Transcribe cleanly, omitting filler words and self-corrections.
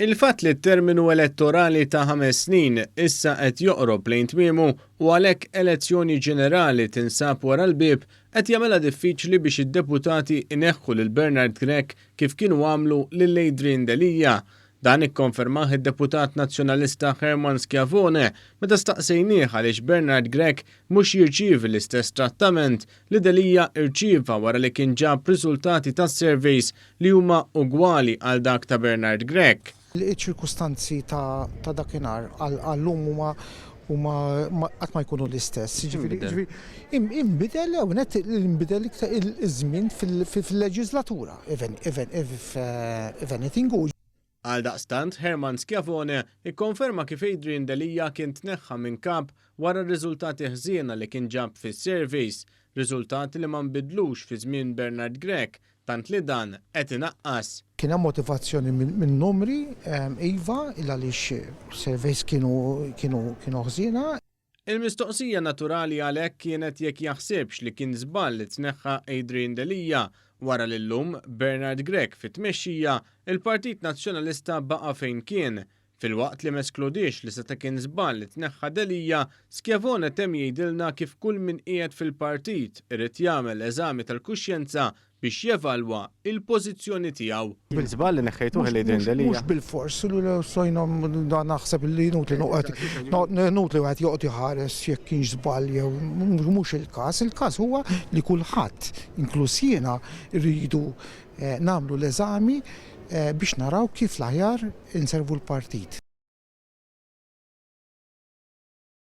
Il-fatt li t-terminu elettorali ta' 5 snin issa qed joqrob lejn tmiemu u għalhekk elezzjoni ġenerali tinsab wara l-bib qed jagħmilha diffiċli biex id-deputati ineħħu lil Bernard Grech kif kienu għamlu lil Adrian Delija. Dan ikkonfermah id-deputat nazzjonalista Herman Schiavone meta staqsejnieh għaliex Bernard Grech mhux jirċievi l-istess trattament li Delija irċieva wara li kien ġab riżultati tas-surveys li huma ugwali għal dak ta' Bernard Grech. Il-ċirkustanzi ta' dakinhar għallum huma qatt ma jkunu l-istess. Inbidel hawnhekk inbidel iż-żmien fil-leġislatura. If anything hu. Għal daqstant, Herman Schiavone ikkonferma kif Adrian Delija kien tneħħa minn kap wara r-riżultati ħżiena li kien ġab fis-surveys, riżultati li ma nbidlux fi żmien Bernard Grech, tant li dan qed inaqqas. Kien hemm motivazzjoni minn numri iva il għaliex surveys kienu ħżiena. Il-mistoqsija naturali għalhekk kienet jekk jaħsibx li kien żball li tneħħa Adrian Delija wara li llum Bernard Grech fit-tmexxija il-Partit Nazzjonalista baqa' fejn kien. Filwaqt li meskludix li seta' kien żball li tneħħa Delija, Schiavone temm jgħidilna kif kull min qiegħed fil-partit irid jagħmel eżami tal-kuxjenza biex jevalwa il-pożizzjoni tiegħu. Bil-żball li neħħejtuh Adrian Delija. Mhux bil-fors sojna naħseb li nutli wieħed joqgħod iħares jekk kienx żball jew mhux il-każ. Il-każ huwa li kulħadd, inkluż jiena, rridu nagħmlu l-eżami biex naraw kif l-aħjar inservu l-partit.